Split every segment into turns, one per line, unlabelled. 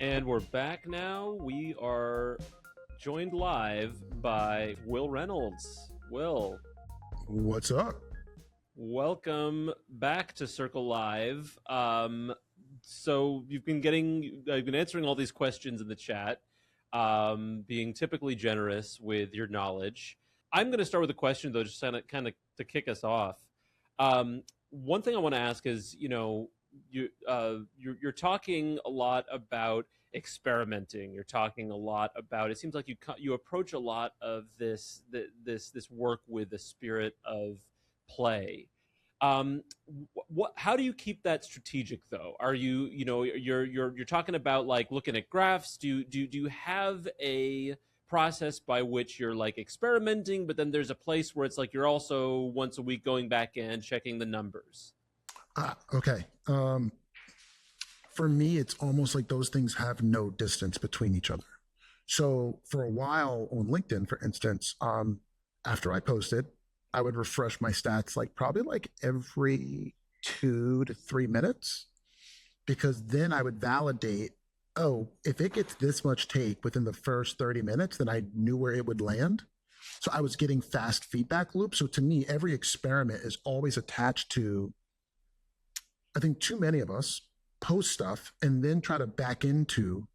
And we're back now. We are joined live by Will Reynolds. Will,
What's up?
welcome back to Circle Live. So you've been answering all these questions in the chat, being typically generous with your knowledge. I'm going to start with a question though, just kind of to kick us off. One thing I want to ask is, you're talking a lot about experimenting. You're talking a lot about. It seems like you approach a lot of this work with the spirit of play. How do you keep that strategic though? Are you're talking about like looking at graphs? Do you have a process by which you're like experimenting, but then there's a place where it's like you're also once a week going back and checking the numbers?
Okay. For me, it's almost like those things have no distance between each other. So for a while on LinkedIn, for instance, after I posted, I would refresh my stats probably every 2 to 3 minutes, because then I would validate, oh, if it gets this much take within the first 30 minutes, then I knew where it would land. So I was getting fast feedback loops. So to me, every experiment is always attached to, I think too many of us post stuff and then try to back into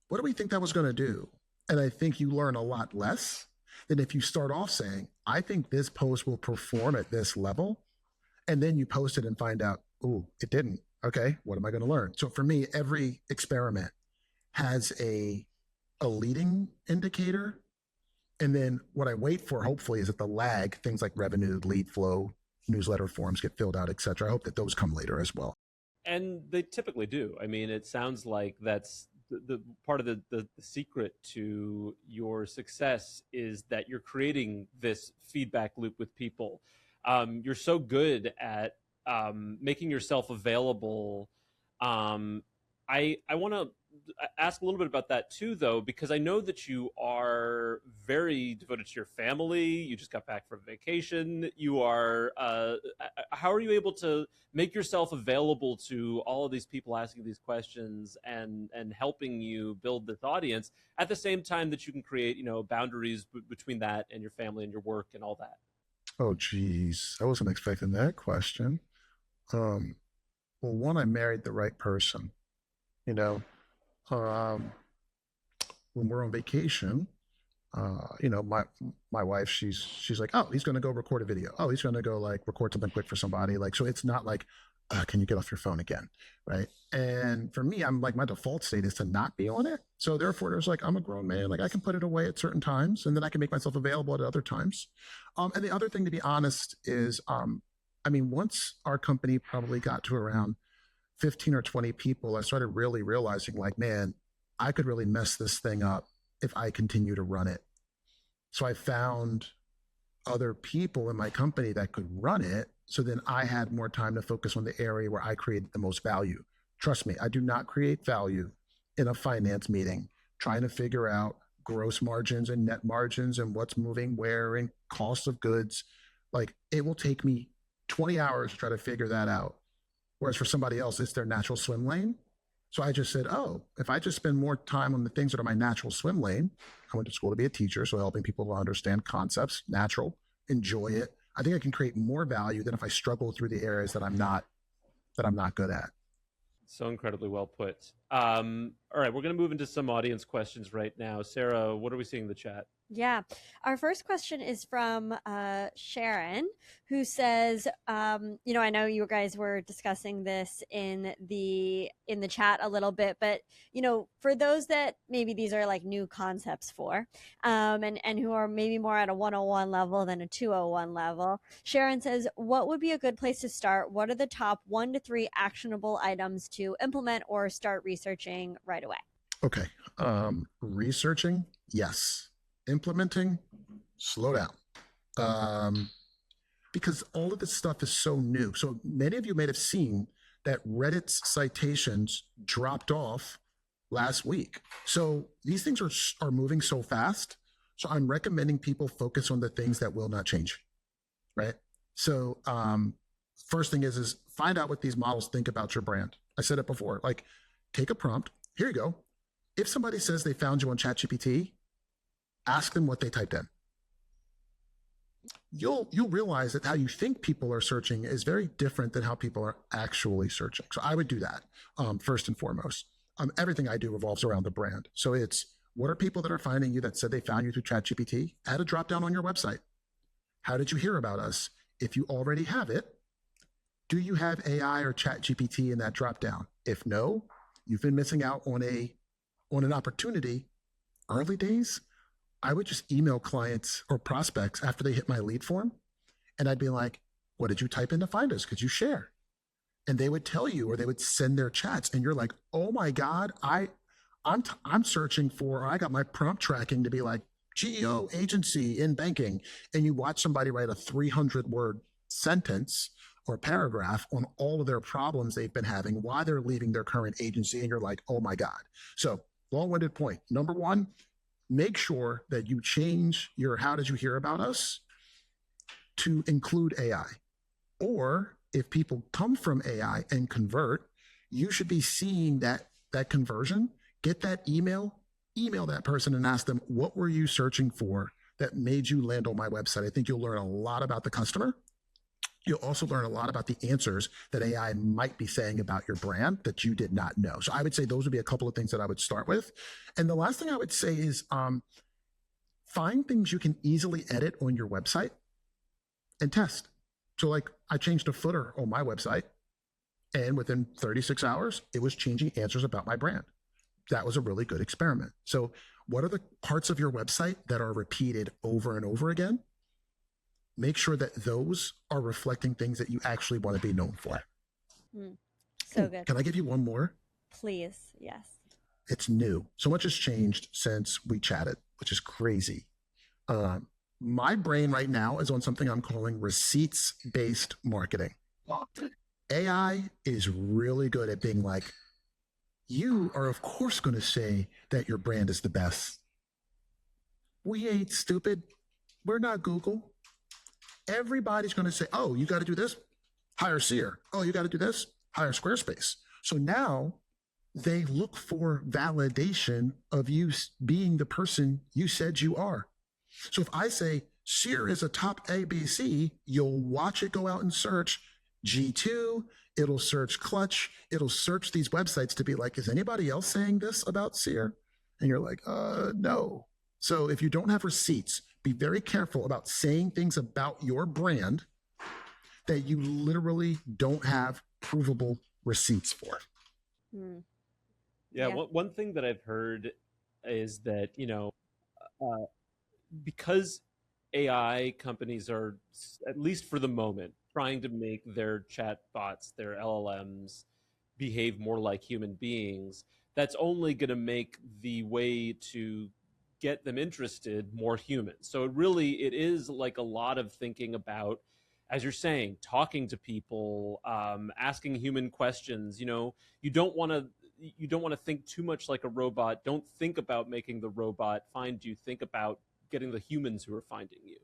what do we think that was going to do? And I think you learn a lot less than if you start off saying, I think this post will perform at this level. And then you post it and find out, oh, it didn't. Okay, what am I going to learn? So for me, every experiment has a leading indicator. And then what I wait for, hopefully, is that the lag, things like revenue, lead flow, newsletter forms get filled out, et cetera. I hope that those come later as well.
And they typically do. I mean, it sounds like that's the part of the secret to your success is that you're creating this feedback loop with people. You're so good at making yourself available. I want to ask a little bit about that too, though, because I know that you are very devoted to your family. You just got back from vacation. You are. How are you able to make yourself available to all of these people asking these questions and helping you build this audience at the same time that you can create, boundaries between that and your family and your work and all that?
Oh, geez. I wasn't expecting that question. Well, one, I married the right person. You know, um, when we're on vacation, my wife, she's like, oh, he's going to go record a video. Oh, he's going to go record something quick for somebody. So it's not like, can you get off your phone again, right? And for me, I'm my default state is to not be on it. So therefore, there's I'm a grown man. I can put it away at certain times, and then I can make myself available at other times. And the other thing, to be honest, is, once our company probably got to around 15 or 20 people, I started really realizing man, I could really mess this thing up if I continue to run it. So I found other people in my company that could run it. So then I had more time to focus on the area where I created the most value. Trust me, I do not create value in a finance meeting trying to figure out gross margins and net margins and what's moving where and cost of goods. It will take me 20 hours to try to figure that out. Whereas for somebody else, it's their natural swim lane. So I just said, oh, if I just spend more time on the things that are my natural swim lane, I went to school to be a teacher, so helping people to understand concepts, natural, enjoy it. I think I can create more value than if I struggle through the areas that I'm not good at.
So incredibly well put. All right, we're going to move into some audience questions right now. Sarah, what are we seeing in the chat?
Yeah. Our first question is from Sharon, who says, I know you guys were discussing this in the chat a little bit, but, for those that maybe these are new concepts for, and who are maybe more at a 101 level than a 201 level, Sharon says, what would be a good place to start? What are the top 1 to 3 actionable items to implement or start researching right away?
Okay. Researching, yes. Implementing, slow down. Because all of this stuff is so new. So many of you may have seen that Reddit's citations dropped off last week. So these things are moving so fast. So I'm recommending people focus on the things that will not change, right? So First thing is find out what these models think about your brand. I said it before, like take a prompt. Here you go. If somebody says they found you on ChatGPT, ask them what they typed in. You'll realize that how you think people are searching is very different than how people are actually searching. So I would do that first and foremost. Everything I do revolves around the brand. So it's what are people that are finding you that said they found you through ChatGPT? Add a drop down on your website. How did you hear about us? If you already have it, do you have AI or ChatGPT in that drop down? If no, you've been missing out on an opportunity. Early days, I would just email clients or prospects after they hit my lead form. And I'd be like, what did you type in to find us? Could you share? And they would tell you, or they would send their chats. And you're like, oh my God, I'm searching for, or I got my prompt tracking to be like GEO agency in banking. And you watch somebody write a 300-word sentence or paragraph on all of their problems they've been having, why they're leaving their current agency. And you're like, oh my God. So long-winded point. Number one, make sure that you change your how did you hear about us to include AI. Or if people come from AI and convert, you should be seeing that conversion. Get that email that person and ask them, what were you searching for that made you land on my website? I think you'll learn a lot about the customer. You'll also learn a lot about the answers that AI might be saying about your brand that you did not know. So I would say those would be a couple of things that I would start with. And the last thing I would say is find things you can easily edit on your website and test. So like I changed a footer on my website and within 36 hours, it was changing answers about my brand. That was a really good experiment. So what are the parts of your website that are repeated over and over again? Make sure that those are reflecting things that you actually want to be known for.
So good.
Can I give you one more?
Please. Yes.
It's new. So much has changed since we chatted, which is crazy. My brain right now is on something I'm calling receipts-based marketing. AI is really good at being like, you are of course going to say that your brand is the best. We ain't stupid. We're not Google. Everybody's going to say, oh, you got to do this? Hire Seer. Oh, you got to do this? Hire Squarespace. So now they look for validation of you being the person you said you are. So if I say Seer is a top ABC, you'll watch it go out and search G2, it'll search Clutch, it'll search these websites to be like, is anybody else saying this about Seer? And you're like, no. So if you don't have receipts, be very careful about saying things about your brand that you literally don't have provable receipts for.
Yeah. One thing that I've heard is that, because AI companies are, at least for the moment, trying to make their chat bots, their LLMs, behave more like human beings, that's only going to make the way to get them interested more human. So it is like a lot of thinking about, as you're saying, talking to people, asking human questions. You don't want to think too much like a robot. Don't think about making the robot find you. Think about getting the humans who are finding you.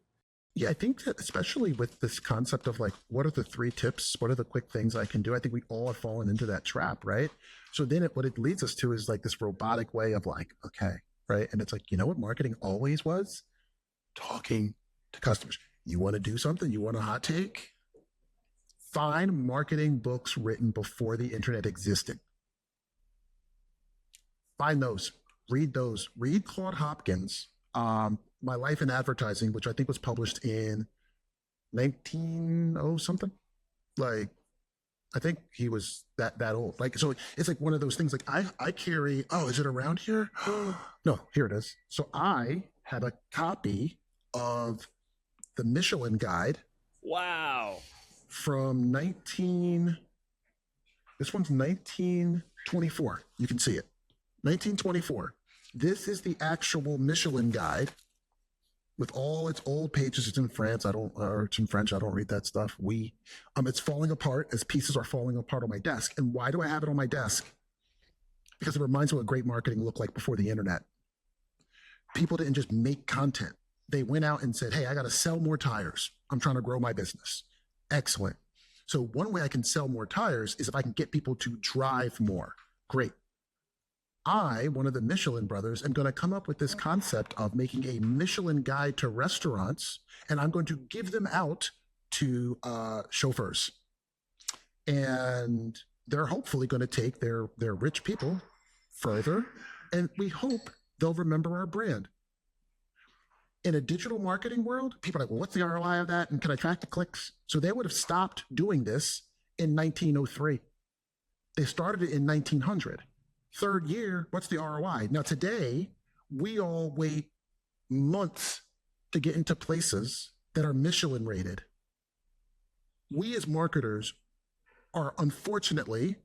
Yeah, I think that especially with this concept of like, what are the 3 tips? What are the quick things I can do? I think we all have fallen into that trap, right? So then what it leads us to is like this robotic way of like, okay, right? And it's like, you know what marketing always was? Talking to customers. You want to do something? You want a hot take? Find marketing books written before the internet existed. Find those. Read those. Read Claude Hopkins. My Life in Advertising, which I think was published in 1900 something. Like, I think he was that old. Like, so it's like one of those things. Like, I carry. Oh, is it around here? No, here it is. So I had a copy of the Michelin Guide.
Wow.
From This one's 1924. You can see it. 1924. This is the actual Michelin Guide with all its old pages. It's in France. It's in French. I don't read that stuff. It's falling apart as pieces are falling apart on my desk. And why do I have it on my desk? Because it reminds me what great marketing looked like before the internet. People didn't just make content. They went out and said, hey, I got to sell more tires. I'm trying to grow my business. Excellent. So one way I can sell more tires is if I can get people to drive more. Great. I, one of the Michelin brothers, am going to come up with this concept of making a Michelin guide to restaurants, and I'm going to give them out to chauffeurs. And they're hopefully going to take their rich people further, and we hope they'll remember our brand. In a digital marketing world, people are like, well, what's the ROI of that? And can I track the clicks? So they would have stopped doing this in 1903. They started it in 1900. Third year, what's the ROI? Now, today, we all wait months to get into places that are Michelin rated. We as marketers are unfortunately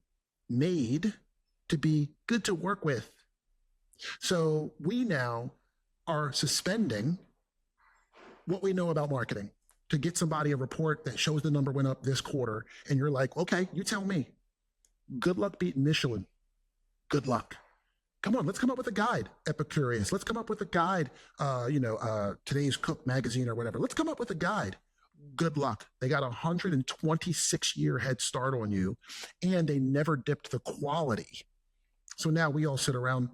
made to be good to work with. So we now are suspending what we know about marketing to get somebody a report that shows the number went up this quarter. And you're like, okay, you tell me. Good luck beating Michelin. Good luck. Come on, let's come up with a guide, Epicurious. Let's come up with a guide, Today's Cook magazine or whatever. Let's come up with a guide. Good luck. They got a 126-year head start on you, and they never dipped the quality. So now we all sit around,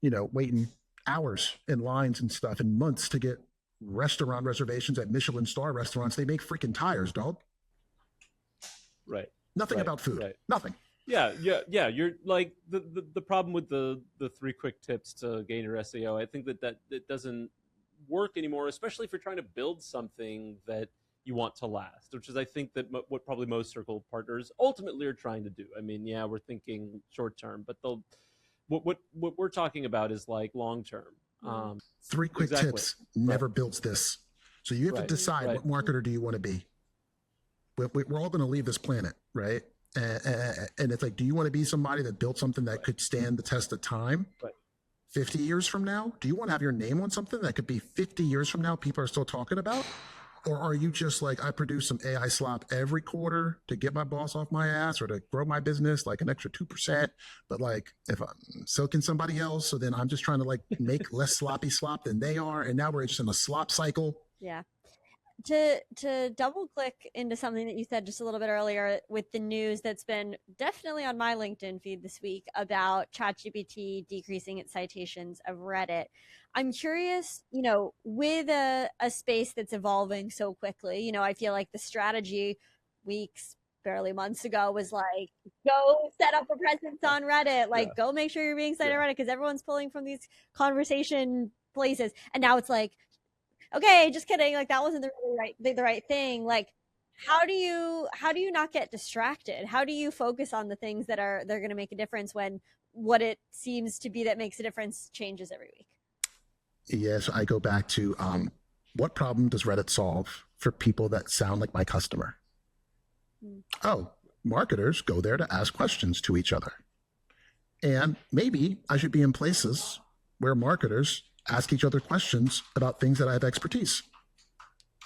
waiting hours in lines and stuff and months to get restaurant reservations at Michelin star restaurants. They make freaking tires, dog.
Right.
Nothing about food.
Right.
Nothing.
Yeah. You're like the problem with the 3 quick tips to gain your SEO. I think that it doesn't work anymore, especially if you're trying to build something that you want to last, which is, I think, that what probably most circle partners ultimately are trying to do. I mean, yeah, we're thinking short term, but what we're talking about is like long term.
3 quick tips never builds this. So you have to decide what marketer do you want to be. We're all going to leave this planet, right? And it's like, do you want to be somebody that built something that could stand the test of time? 50 years from now? Do you want to have your name on something that could be 50 years from now people are still talking about? Or are you just like, I produce some AI slop every quarter to get my boss off my ass or to grow my business like an extra 2%? But like, if I'm soaking somebody else, so then I'm just trying to like make less sloppy slop than they are. And now we're just in a slop cycle.
Yeah. To double click into something that you said just a little bit earlier with the news that's been definitely on my LinkedIn feed this week about ChatGPT decreasing its citations of Reddit. I'm curious, with a space that's evolving so quickly, I feel like the strategy weeks, barely months ago was like, go set up a presence on Reddit, go make sure you're being cited on Reddit because everyone's pulling from these conversation places. And now it's like, okay, just kidding. Like that wasn't the right thing. Like, how do you not get distracted? How do you focus on the things they're going to make a difference when what it seems to be that makes a difference changes every week?
Yes, I go back to what problem does Reddit solve for people that sound like my customer? Oh, marketers go there to ask questions to each other. And maybe I should be in places where marketers ask each other questions about things that I have expertise.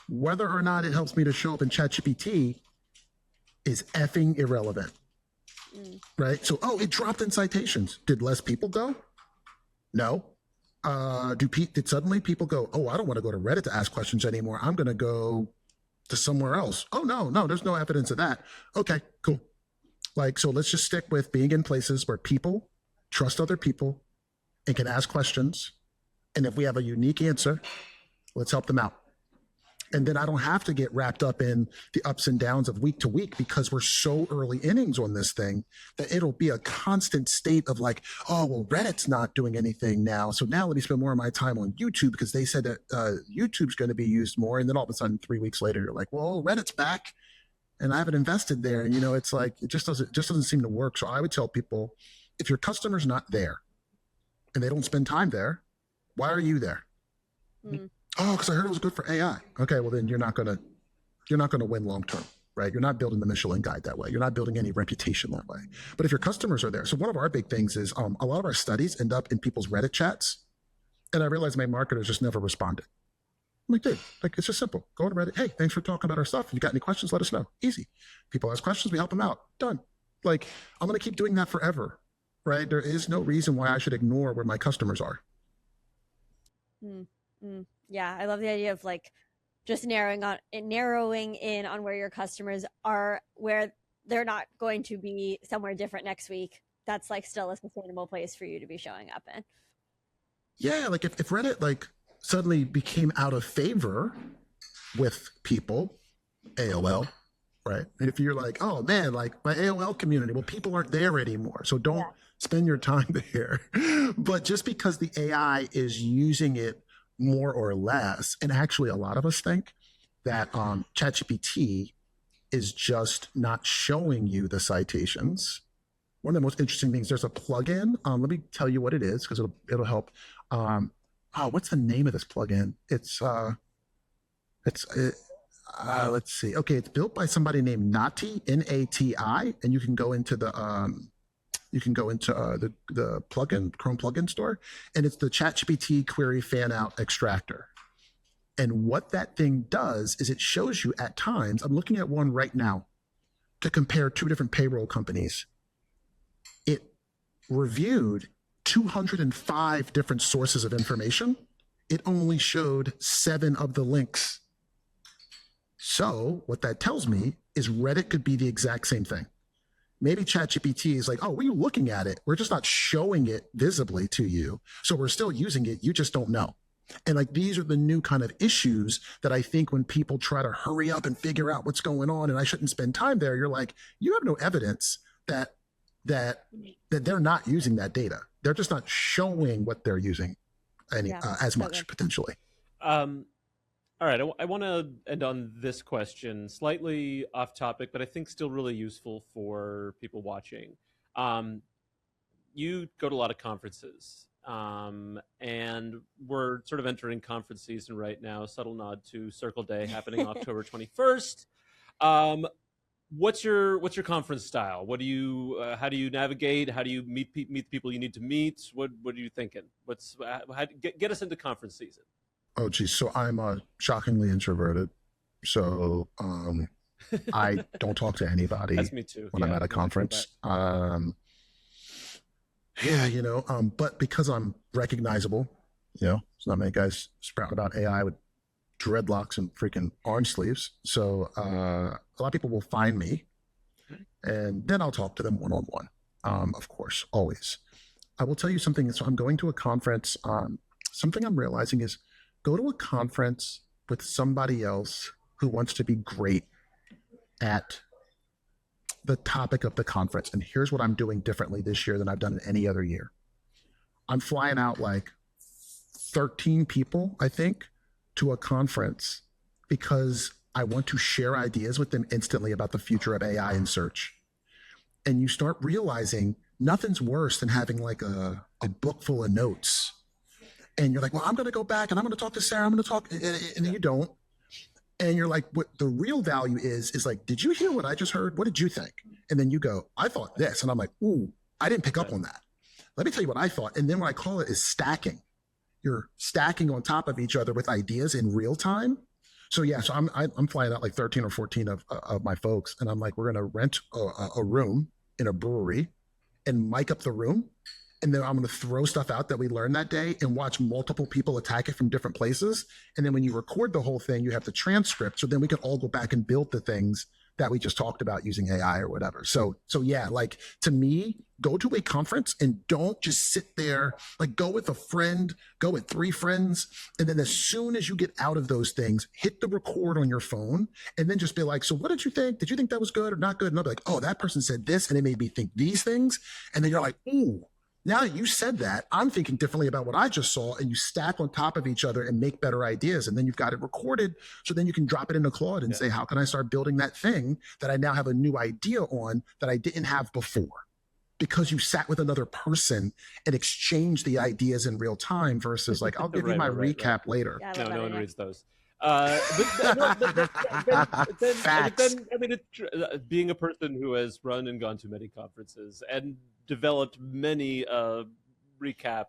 Whether or not it helps me to show up in ChatGPT is effing irrelevant, right? So, it dropped in citations. Did less people go? No. Did suddenly people go, I don't want to go to Reddit to ask questions anymore. I'm going to go to somewhere else. Oh, no, there's no evidence of that. Okay, cool. So let's just stick with being in places where people trust other people and can ask questions. And if we have a unique answer, let's help them out. And then I don't have to get wrapped up in the ups and downs of week to week because we're so early innings on this thing that it'll be a constant state of like, Reddit's not doing anything now. So now let me spend more of my time on YouTube because they said that YouTube's going to be used more. And then all of a sudden, 3 weeks later, you're like, well, Reddit's back and I haven't invested there. And, it's like, it just doesn't seem to work. So I would tell people, if your customer's not there and they don't spend time there, why are you there? Oh, because I heard it was good for AI. Okay, well then you're not gonna win long term, right? You're not building the Michelin guide that way. You're not building any reputation that way. But if your customers are there, so one of our big things is a lot of our studies end up in people's Reddit chats, and I realized my marketers just never responded. I'm like, dude, it's just simple. Go to Reddit. Hey, thanks for talking about our stuff. If you got any questions, let us know. Easy. People ask questions, we help them out. Done. I'm gonna keep doing that forever, right? There is no reason why I should ignore where my customers are.
Yeah, I love the idea of just narrowing in on where your customers are, where they're not going to be somewhere different next week. That's like still a sustainable place for you to be showing up in.
Yeah, like if Reddit like suddenly became out of favor with people, AOL, right? And if you're like, oh man, like my AOL community, well, people aren't there anymore. So don't spend your time there. But just because the AI is using it more or less, and actually a lot of us think that ChatGPT is just not showing you the citations. One of the most interesting things, there's a plugin. Let me tell you what it is because it'll help. What's the name of this plugin? Let's see. Okay, it's built by somebody named Nati, Nati, and you can go into the plugin Chrome plugin store, and it's the ChatGPT query fan out extractor. And what that thing does is it shows you at times. I'm looking at one right now to compare two different payroll companies. It reviewed 205 different sources of information. It only showed 7 of the links. So what that tells me is Reddit could be the exact same thing. Maybe ChatGPT is like, oh, we're looking at it. We're just not showing it visibly to you. So we're still using it. You just don't know. And like, these are the new kind of issues that I think when people try to hurry up and figure out what's going on and I shouldn't spend time there, you're like, you have no evidence that they're not using that data. They're just not showing what they're using as much potentially.
All right, I want to end on this question, slightly off topic, but I think still really useful for people watching. You go to a lot of conferences, and we're sort of entering conference season right now. Subtle nod to Circle Day happening October 21st. What's your conference style? What do you how do you navigate? How do you meet the people you need to meet? What are you thinking? Get us into conference season?
Oh, geez. So I'm shockingly introverted. So I don't talk to anybody.
That's me too.
When I'm at a conference. But because I'm recognizable, there's not many guys sprouting about AI with dreadlocks and freaking orange sleeves. So a lot of people will find me, and then I'll talk to them one-on-one. Of course, always. I will tell you something. So I'm going to a conference. Something I'm realizing is, go to a conference with somebody else who wants to be great at the topic of the conference. And here's what I'm doing differently this year than I've done in any other year. I'm flying out like 13 people, I think, to a conference because I want to share ideas with them instantly about the future of AI in search. And you start realizing nothing's worse than having like a book full of notes. And you're like, well, I'm going to go back and I'm going to talk to Sarah. I'm going to talk, and then you don't. And you're like, what the real value is like, did you hear what I just heard? What did you think? And then you go, I thought this. And I'm like, ooh, I didn't pick up on that. Let me tell you what I thought. And then what I call it is stacking. You're stacking on top of each other with ideas in real time. So yeah, so I'm flying out like 13 or 14 of my folks. And I'm like, we're going to rent a room in a brewery and mic up the room. And then I'm going to throw stuff out that we learned that day and watch multiple people attack it from different places. And then when you record the whole thing, you have the transcript. So then we can all go back and build the things that we just talked about using AI or whatever. So yeah, like to me, go to a conference and don't just sit there, like go with a friend, go with 3 friends. And then as soon as you get out of those things, hit the record on your phone and then just be like, so what did you think? Did you think that was good or not good? And I'll be like, oh, that person said this and it made me think these things. And then you're like, ooh, now that you said that, I'm thinking differently about what I just saw, and you stack on top of each other and make better ideas. And then you've got it recorded. So then you can drop it into Claude and say, how can I start building that thing that I now have a new idea on that I didn't have before? Because you sat with another person and exchanged the ideas in real time versus like, I'll give you my recap later.
Yeah, no one reads those. Being a person who has run and gone to many conferences and developed many recap,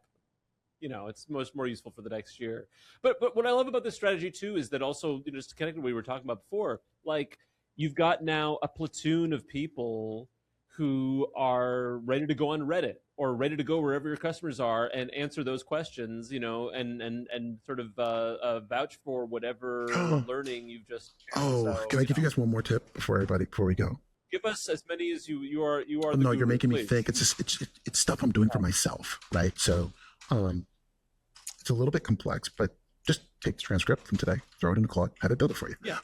it's more useful for the next year. But what I love about this strategy too is that also, just to connect to what we were talking about before, like you've got now a platoon of people who are ready to go on Reddit or ready to go wherever your customers are and answer those questions, and sort of vouch for whatever learning you've just shared.
Oh,
So,
can I give you guys one more tip before we go?
give us as many as you are
Oh,
the
no,
guru,
you're making me
please.
think. It's just it's stuff I'm doing for myself, right? So, it's a little bit complex, but just take the transcript from today, throw it in the cloud, have it build it for you.
Yeah.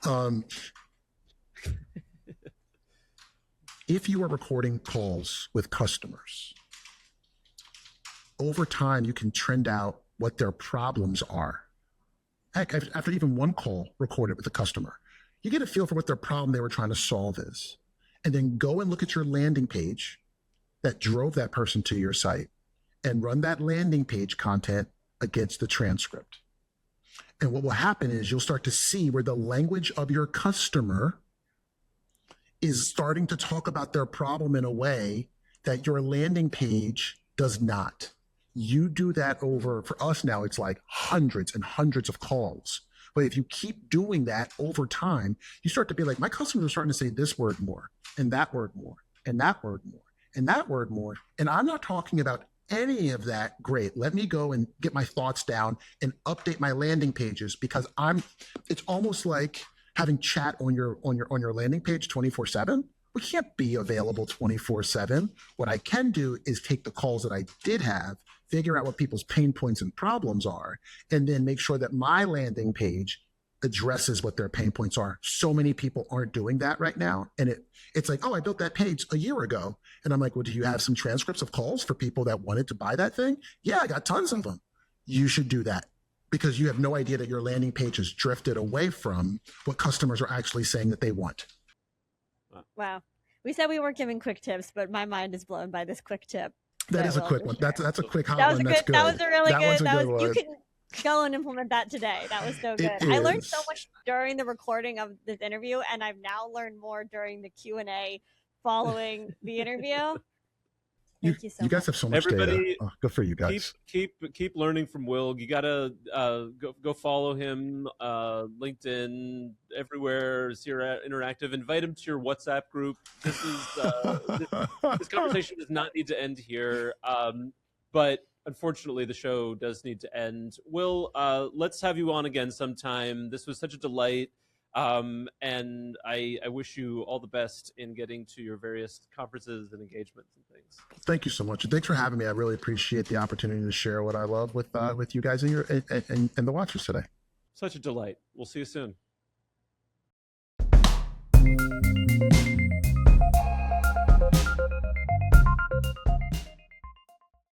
If you are recording calls with customers, over time you can trend out what their problems are. Heck, after even one call recorded with a customer, you get a feel for what their problem they were trying to solve is. And then go and look at your landing page that drove that person to your site and run that landing page content against the transcript. And what will happen is you'll start to see where the language of your customer is starting to talk about their problem in a way that your landing page does not. You do that over, for us now, it's like hundreds and hundreds of calls. But if you keep doing that over time, you start to be like, my customers are starting to say this word more, and that word more, and that word more, and that word more. And I'm not talking about any of that. Great. Let me go and get my thoughts down and update my landing pages, because it's almost like having chat on your landing page 24/7. We can't be available 24/7. What I can do is take the calls that I did have, figure out what people's pain points and problems are, and then make sure that my landing page addresses what their pain points are. So many people aren't doing that right now. And it's like, oh, I built that page a year ago. And I'm like, well, do you have some transcripts of calls for people that wanted to buy that thing? Yeah, I got tons of them. You should do that, because you have no idea that your landing page has drifted away from what customers are actually saying that they want.
Wow. We said we weren't giving quick tips, but my mind is blown by this quick tip.
That is a quick one. That's a quick hot
That was
one.
a
That's
good. That was a really good. That was,
one.
you can go and implement that today. That was so good. I learned so much during the recording of this interview, and I've now learned more during the Q&A following the interview. Thank you so much.
You guys have so much
Everybody,
data. Oh, good for you guys.
Keep learning from Will. You gotta go follow him, LinkedIn, everywhere. Sierra Interactive. Invite him to your WhatsApp group. This is this conversation does not need to end here. But unfortunately, the show does need to end. Will, let's have you on again sometime. This was such a delight. And I wish you all the best in getting to your various conferences and engagements and things.
Thank you so much. And thanks for having me. I really appreciate the opportunity to share what I love with you guys and the watchers today.
Such a delight. We'll see you soon.